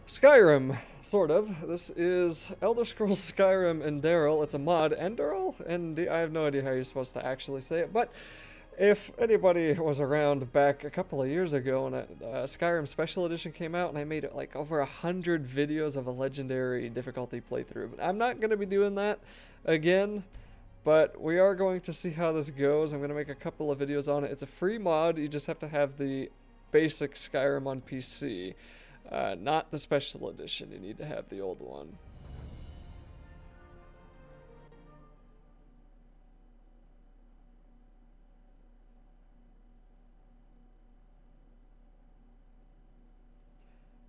Skyrim, sort of. This is Elder Scrolls Skyrim Enderal. It's a mod. Enderal? I have no idea how you're supposed to actually say it, but if anybody was around back a couple of years ago when Skyrim Special Edition came out and I made it like over 100 videos of a legendary difficulty playthrough. But I'm not going to be doing that again, but we are going to see how this goes. I'm going to make a couple of videos on it. It's a free mod. You just have to have the basic Skyrim on PC. Not the special edition, you need to have the old one.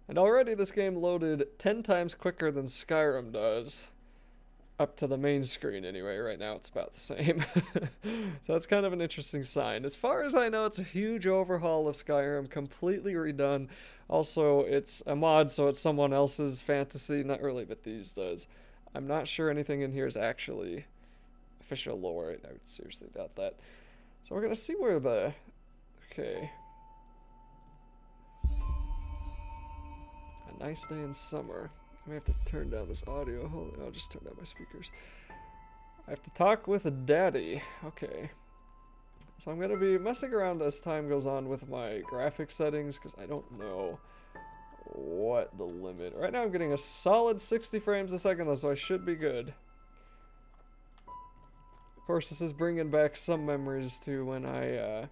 And already this game loaded 10 times quicker than Skyrim does. Up to the main screen anyway, right now it's about the same. So that's kind of an interesting sign. As far as I know, it's a huge overhaul of Skyrim, completely redone. Also, it's a mod, so it's someone else's fantasy, not really Bethesda's. I'm not sure anything in here is actually official lore. I would seriously doubt that. So we're gonna see where the... Okay. A nice day in summer. I may have to turn down this audio. Hold on, I'll just turn down my speakers. I have to talk with Daddy. Okay. So I'm going to be messing around as time goes on with my graphics settings because I don't know what the limit. Right now I'm getting a solid 60 frames a second though, so I should be good. Of course, this is bringing back some memories to when I,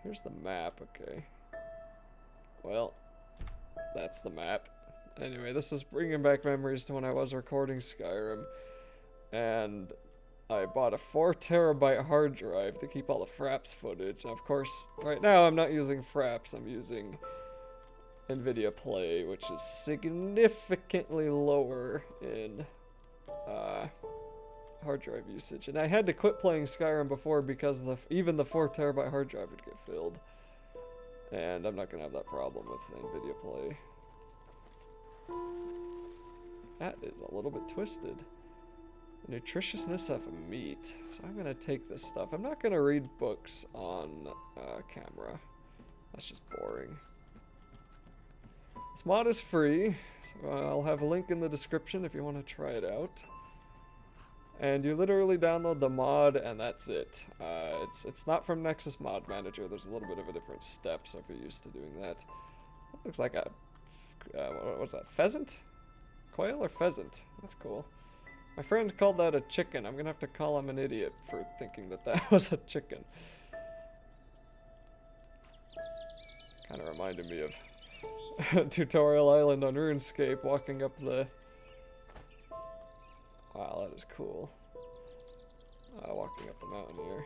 here's the map, okay. Well, that's the map. Anyway, this is bringing back memories to when I was recording Skyrim, and I bought a 4 terabyte hard drive to keep all the Fraps footage. Of course, right now I'm not using Fraps, I'm using NVIDIA Play, which is significantly lower in hard drive usage. And I had to quit playing Skyrim before because even the 4 terabyte hard drive would get filled. And I'm not going to have that problem with NVIDIA Play. That is a little bit twisted. The nutritiousness of meat. So I'm gonna take this stuff. I'm not gonna read books on camera. That's just boring. This mod is free, so I'll have a link in the description if you want to try it out. And you literally download the mod and that's it. It's not from Nexus Mod Manager. There's a little bit of a different step, so if you're used to doing that. That looks like a what's that? Pheasant? Quail or pheasant? That's cool. My friend called that a chicken. I'm gonna have to call him an idiot for thinking that that was a chicken. Kind of reminded me of Tutorial Island on RuneScape, walking up the... Wow, that is cool. Walking up the mountain here.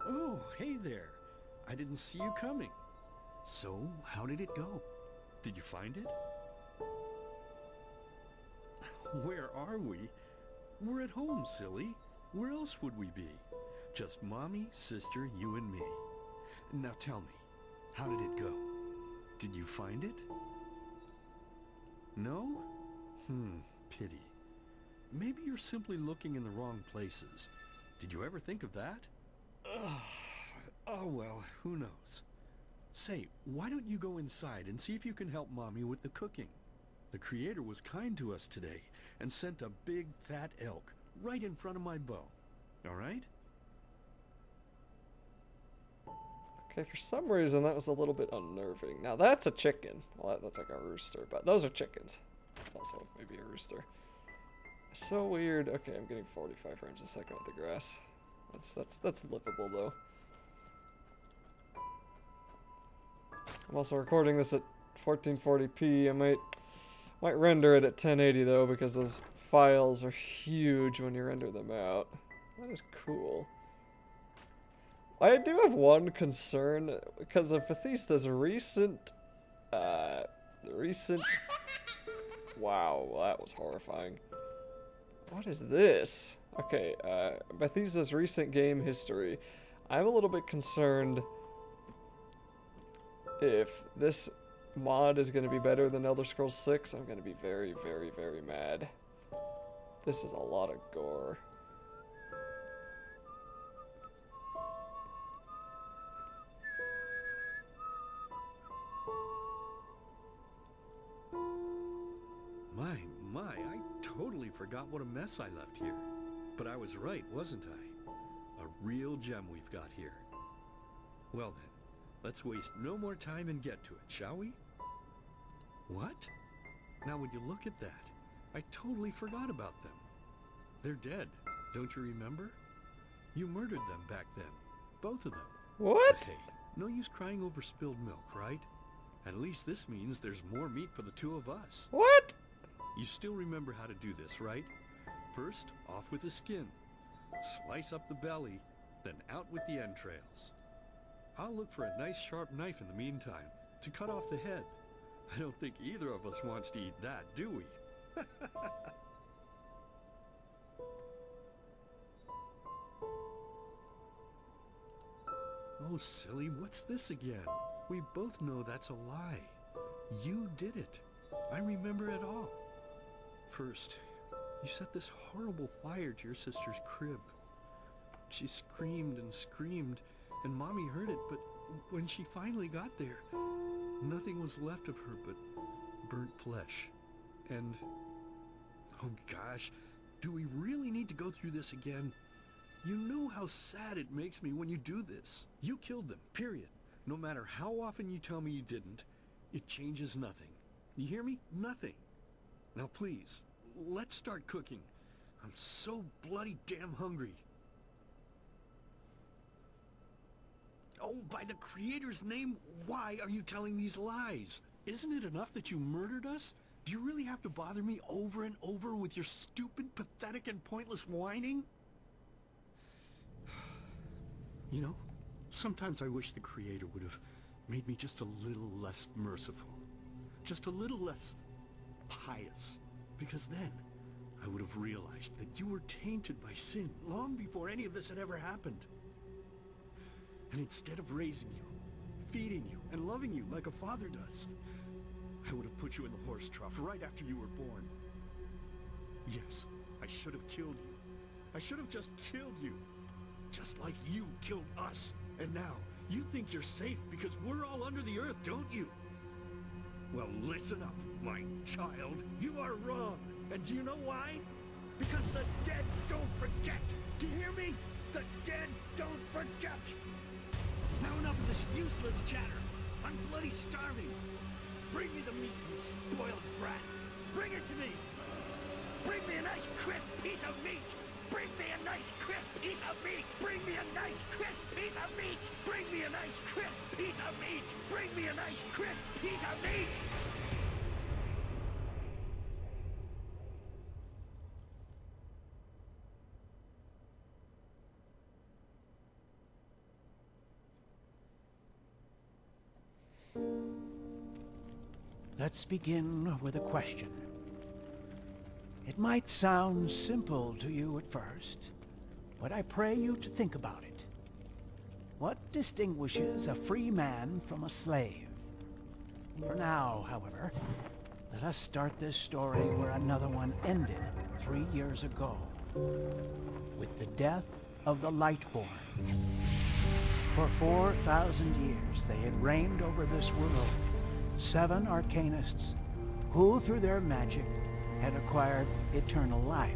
Oh, hey there. I didn't see you coming. So, how did it go? Did you find it? Where are we? We're at home, silly. Where else would we be? Just mommy, sister, you and me. Now tell me, how did it go? Did you find it? No? Pity. Maybe you're simply looking in the wrong places. Did you ever think of that? Oh well, who knows? Say, why don't you go inside and see if you can help Mommy with the cooking? The Creator was kind to us today and sent a big fat elk right in front of my bow. Alright? Okay, for some reason that was a little bit unnerving. Now that's a chicken. Well, that's like a rooster, but those are chickens. It's also maybe a rooster. So weird. Okay, I'm getting 45 frames a second with the grass. That's livable though. I'm also recording this at 1440p. I might render it at 1080 though, because those files are huge when you render them out. That is cool. I do have one concern because of Bethesda's recent wow, that was horrifying. What is this? Okay, Bethesda's recent game history. I'm a little bit concerned if this mod is going to be better than Elder Scrolls 6. I'm going to be very, very, very mad. This is a lot of gore. My, I totally forgot what a mess I left here. But I was right, wasn't I? A real gem we've got here. Well then, let's waste no more time and get to it, shall we? What? Now when you look at that, I totally forgot about them. They're dead, don't you remember? You murdered them back then, both of them. What? But hey, no use crying over spilled milk, right? At least this means there's more meat for the two of us. What? You still remember how to do this, right? First, off with the skin. Slice up the belly, then out with the entrails. I'll look for a nice sharp knife in the meantime, to cut off the head. I don't think either of us wants to eat that, do we? Oh, silly, what's this again? We both know that's a lie. You did it. I remember it all. First, you set this horrible fire to your sister's crib. She screamed and screamed, and Mommy heard it, but when she finally got there, nothing was left of her but burnt flesh. And, oh gosh, do we really need to go through this again? You know how sad it makes me when you do this. You killed them, period. No matter how often you tell me you didn't, it changes nothing. You hear me? Nothing. Now please, let's start cooking. I'm so bloody damn hungry. Oh, by the Creator's name, why are you telling these lies? Isn't it enough that you murdered us? Do you really have to bother me over and over with your stupid, pathetic, and pointless whining? You know, sometimes I wish the Creator would have made me just a little less merciful. Just a little less pious. Because then, I would have realized that you were tainted by sin long before any of this had ever happened. And instead of raising you, feeding you, and loving you like a father does, I would have put you in the horse trough right after you were born. Yes, I should have killed you. I should have just killed you. Just like you killed us. And now, you think you're safe because we're all under the earth, don't you? Well, listen up, my child. You are wrong. And do you know why? Because the dead don't forget. Do you hear me? The dead don't forget. Now enough of this useless chatter. I'm bloody starving. Bring me the meat, you spoiled brat. Bring it to me. Bring me a nice crisp piece of meat. Bring me a nice crisp piece of meat. Bring me a nice crisp piece of meat. Bring me a nice crisp piece of meat. Bring me a nice crisp piece of meat. Let's begin with a question. It might sound simple to you at first, but I pray you to think about it. What distinguishes a free man from a slave? For now, however, let us start this story where another one ended 3 years ago, with the death of the Lightborn. For 4,000 years they had reigned over this world, 7 arcanists who, through their magic, had acquired eternal life.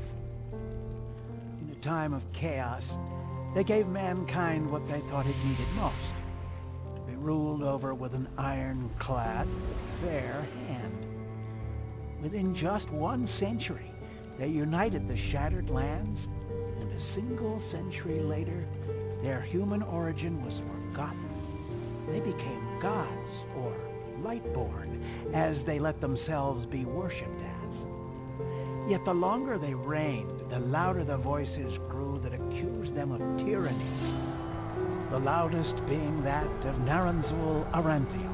In a time of chaos, they gave mankind what they thought it needed most, to be ruled over with an ironclad, fair hand. Within just 1 century, they united the shattered lands, and a single century later, their human origin was forgotten. They became gods, or Lightborn, as they let themselves be worshipped as. Yet the longer they reigned, the louder the voices grew that accused them of tyranny, the loudest being that of Naranzul Aranthiel.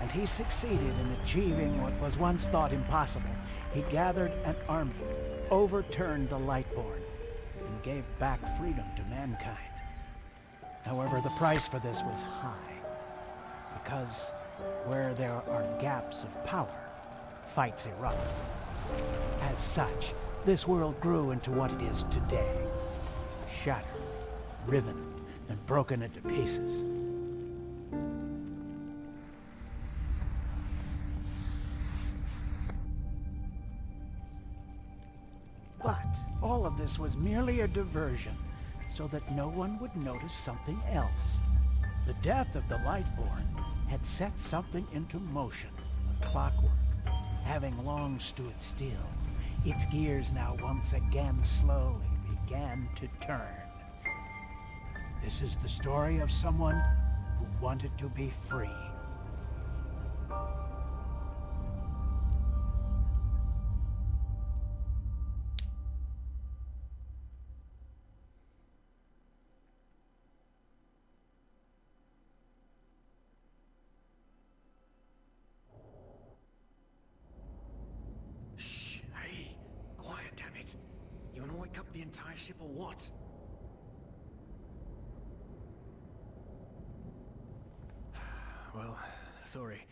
And he succeeded in achieving what was once thought impossible. He gathered an army, overturned the Lightborn, and gave back freedom to mankind. However, the price for this was high, because where there are gaps of power, fights erupt. As such, this world grew into what it is today, shattered, riven, and broken into pieces. All of this was merely a diversion, so that no one would notice something else. The death of the Lightborn had set something into motion, a clockwork. Having long stood still, its gears now once again slowly began to turn. This is the story of someone who wanted to be free. Shh, hey, quiet, damn it. You wanna wake up the entire ship or what? Well, sorry.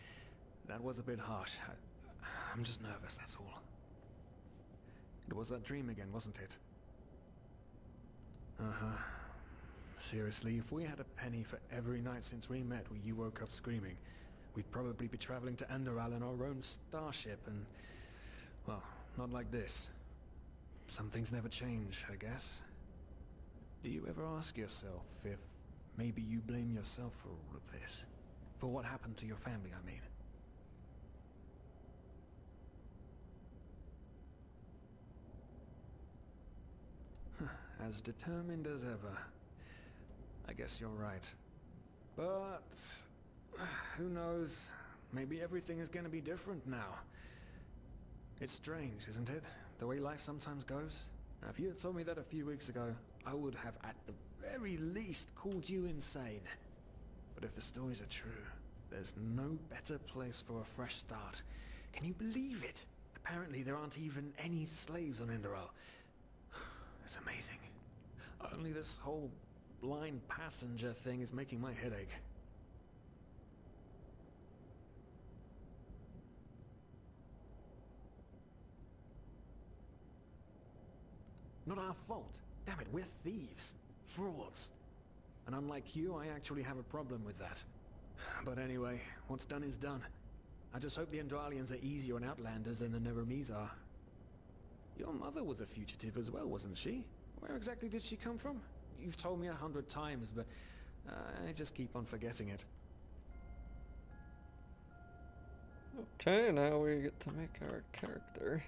That was a bit harsh. I'm just nervous, that's all. It was that dream again, wasn't it? Uh-huh. Seriously, if we had a penny for every night since we met where you woke up screaming, we'd probably be traveling to Enderal in our own starship and... well, not like this. Some things never change, I guess. Do you ever ask yourself if maybe you blame yourself for all of this? For what happened to your family, I mean? As determined as ever. I guess you're right. But... who knows? Maybe everything is gonna be different now. It's strange, isn't it? The way life sometimes goes. Now, if you had told me that a few weeks ago, I would have at the very least called you insane. But if the stories are true, there's no better place for a fresh start. Can you believe it? Apparently there aren't even any slaves on Enderal. It's amazing. Only this whole blind passenger thing is making my head ache. Not our fault. Damn it, we're thieves. Frauds. And unlike you, I actually have a problem with that. But anyway, what's done is done. I just hope the Endralians are easier on Outlanders than the Neremes are. Your mother was a fugitive as well, wasn't she? Where exactly did she come from? You've told me 100 times, but I just keep on forgetting it. Okay, now we get to make our character.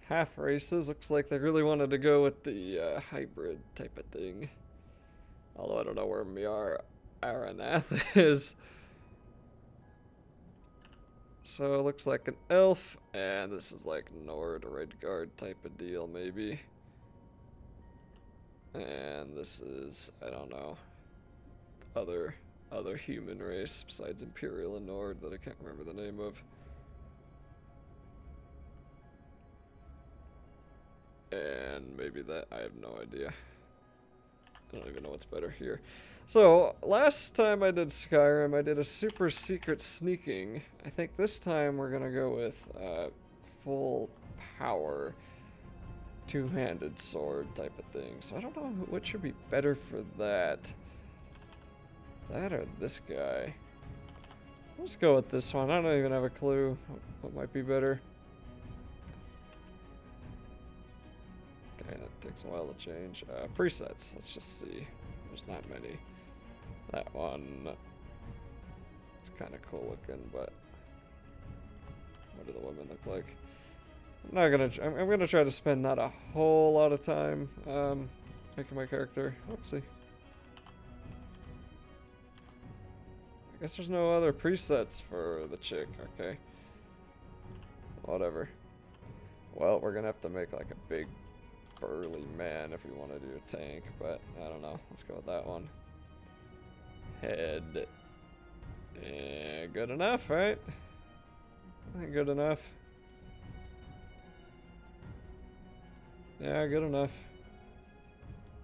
Half races, looks like they really wanted to go with the hybrid type of thing. Although I don't know where Aranath is. So it looks like an elf, and this is like Nord Redguard type of deal, maybe. And this is, I don't know, other human race besides Imperial and Nord that I can't remember the name of. And maybe that, I have no idea. I don't even know what's better here. So, last time I did Skyrim, I did a super secret sneaking. I think this time we're gonna go with full power, two-handed sword type of thing. So I don't know what should be better for that. That or this guy. Let's go with this one. I don't even have a clue what might be better. Okay, that takes a while to change. Presets, let's just see. There's not many. That one, it's kind of cool looking, but what do the women look like? I'm gonna try to spend not a whole lot of time making my character. Oopsie. I guess there's no other presets for the chick. Okay. Whatever. Well, we're gonna have to make like a big burly man if we want to do a tank, but I don't know. Let's go with that one. Head. Yeah, good enough, right? I think good enough. Yeah, good enough.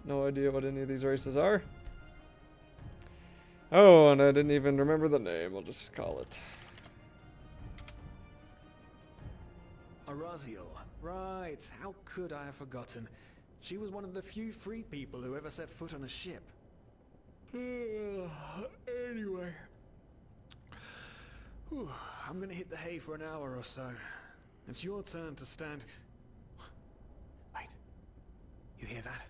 No idea what any of these races are. Oh, and I didn't even remember the name. We'll just call it Araziel. Right, how could I have forgotten? She was one of the few free people who ever set foot on a ship. Anyway. Whew, I'm gonna hit the hay for an hour or so. It's your turn to stand... You hear that?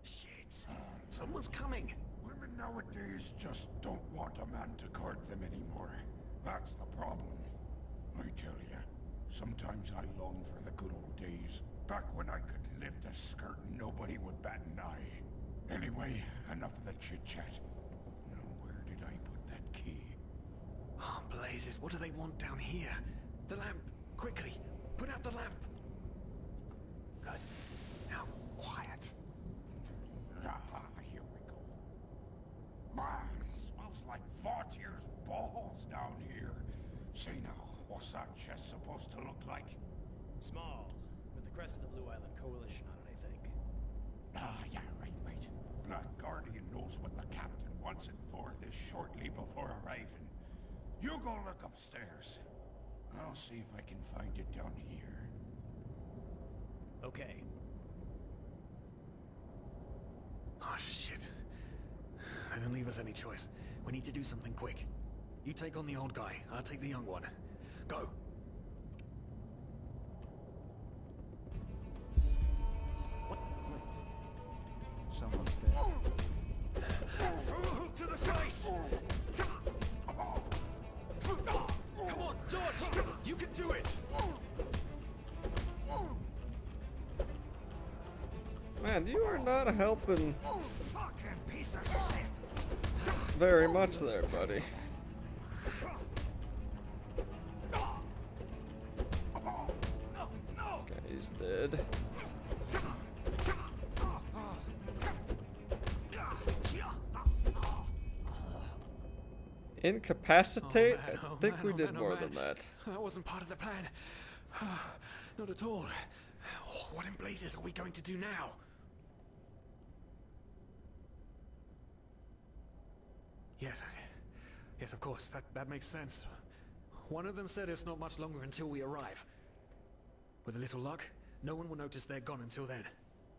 Shit. Someone's coming. Women nowadays just don't want a man to court them anymore. That's the problem. I tell ya, sometimes I long for the good old days. Back when I could lift a skirt and nobody would bat an eye. Anyway, enough of the chit-chat. Now, where did I put that key? Oh, blazes, what do they want down here? The lamp! Quickly! Put out the lamp! Good. Now, quiet. Ah, here we go. Man, smells like Vaughtier's balls down here. Say now, what's that chest supposed to look like? Small, with the crest of the Blue Island Coalition on it, I think. Ah, yeah, right. Black Guardian knows what the captain wants it for this shortly before arriving. You go look upstairs. I'll see if I can find it down here. Okay. Oh, shit. They don't leave us any choice. We need to do something quick. You take on the old guy, I'll take the young one. Go! What? Wait. Someone's dead. Throw a hook to the face! Come on, dodge! You can do it! Man, you are not helping Fucking piece of shit! very much there, buddy. Okay, he's dead. Incapacitate? Oh, man, I think we did man, more man. than that. That wasn't part of the plan. Not at all. What in blazes are we going to do now? Yes, of course. That makes sense. One of them said it's not much longer until we arrive. With a little luck, no one will notice they're gone until then.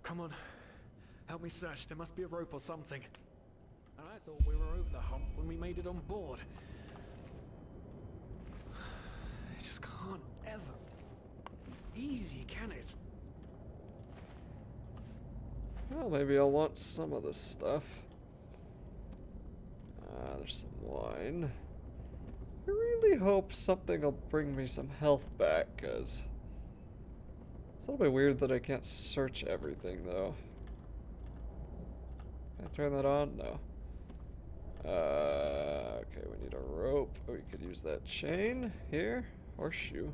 Come on. Help me search. There must be a rope or something. I thought we were over the hump when we made it on board. It just can't ever be easy, can it? Well, maybe I'll want some of this stuff. There's some wine. I really hope something will bring me some health back, cause it's a little bit weird that I can't search everything, though. Can I turn that on? No. Okay, we need a rope. We could use that chain here. Horseshoe.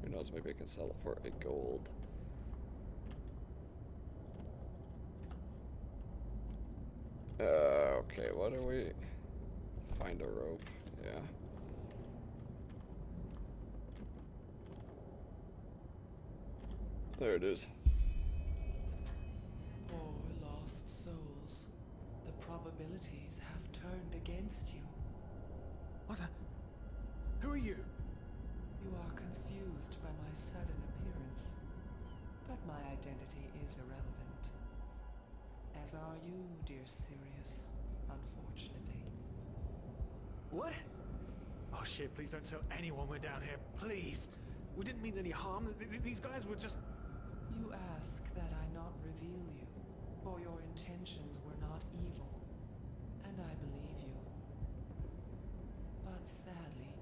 Who knows, maybe I can sell it for a gold. Okay, what are we... Find a rope, yeah. There it is. Poor lost souls. The probabilities have turned against you. What the... Who are you? You are confused by my sudden appearance. But my identity is irrelevant. As are you, dear Sirius, unfortunately. What? Oh shit, please don't tell anyone we're down here, please! We didn't mean any harm. These guys were just... You ask that I not reveal you, for your intentions were not evil. And I believe you. But sadly,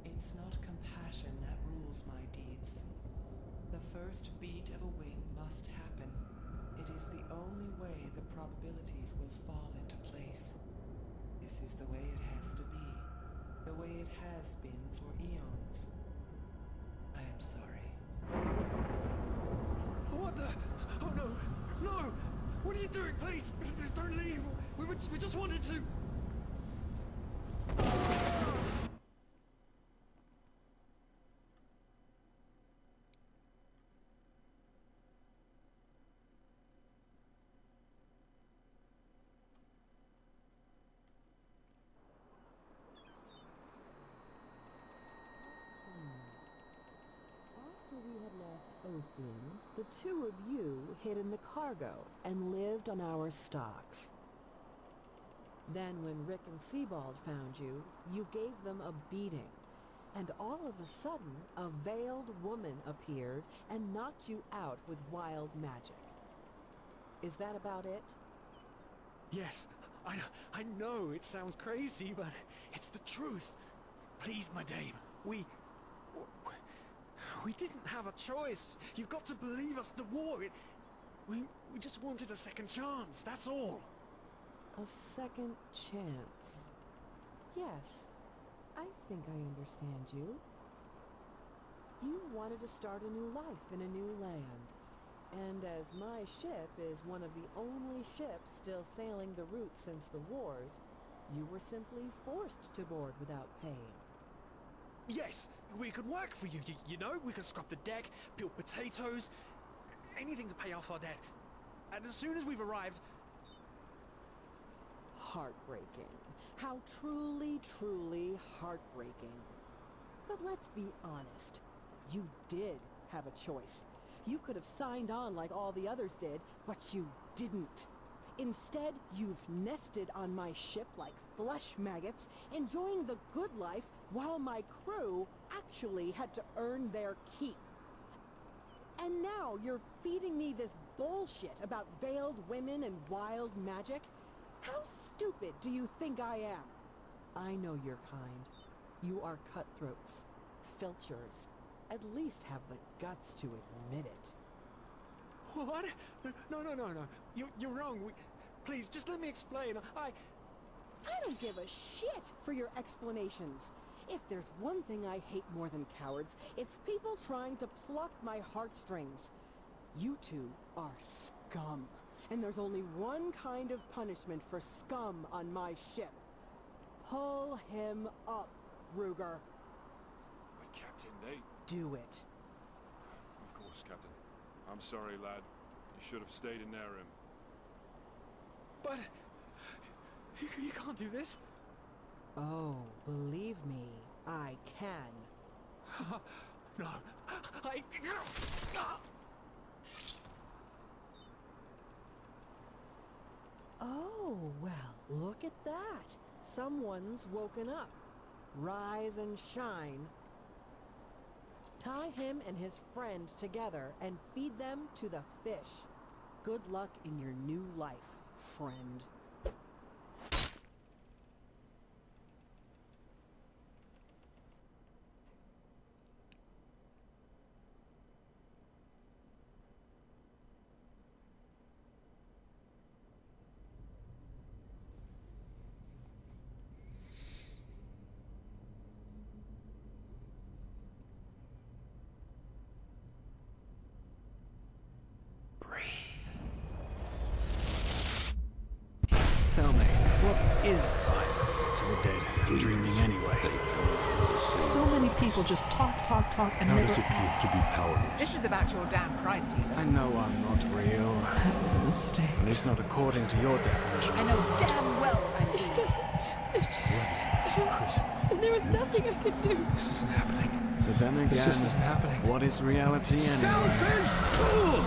it's not compassion that rules my deeds. The first beat of a wing must happen. It is the only way the probabilities will fall into place. This is the way it has to be. The way it has been for eons. I am sorry. What the... Oh no! No! What are you doing, please? Please don't leave! We just wanted to... After we had left Osteen, the two of you hid in the cargo and lived on our stocks. Then when Rick and Sebald found you, you gave them a beating. And all of a sudden, a veiled woman appeared and knocked you out with wild magic. Is that about it? Yes, I know it sounds crazy, but it's the truth. Please, my dame, we didn't have a choice. You've got to believe us. The war, we just wanted a second chance, that's all. A second chance. Yes, I think I understand you. You wanted to start a new life in a new land. And as my ship is one of the only ships still sailing the route since the wars, you were simply forced to board without paying. Yes, we could work for you, you know? We could scrub the deck, peel potatoes, anything to pay off our debt. And as soon as we've arrived... Heartbreaking. How truly, truly heartbreaking. But let's be honest. You did have a choice. You could have signed on like all the others did, but you didn't. Instead, you've nested on my ship like flesh maggots, enjoying the good life while my crew actually had to earn their keep. And now you're feeding me this bullshit about veiled women and wild magic? How stupid do you think I am? I know your kind. You are cutthroats, filchers. At least have the guts to admit it. What? No. You're wrong. Please, just let me explain. I don't give a shit for your explanations. If there's one thing I hate more than cowards, it's people trying to pluck my heartstrings. You two are scum. And there's only one kind of punishment for scum on my ship. Pull him up, Ruger. But Captain, they... Do it. Of course, Captain. I'm sorry, lad. You should have stayed in their room. But... You can't do this. Oh, believe me, I can. No. Oh, well, look at that. Someone's woken up. Rise and shine. Tie him and his friend together and feed them to the fish. Good luck in your new life, friend. Tell me, what is time to the dead dreaming anyway? So many people just talk, and How never... does it feel to be powerless? This is about your damn pride, Tina. I know I'm not real. At least not according to your definition. I know damn well I'm doing. It's just... There was nothing I could do. This isn't happening. But then again, This just isn't happening. What is reality anyway? Selfish fool!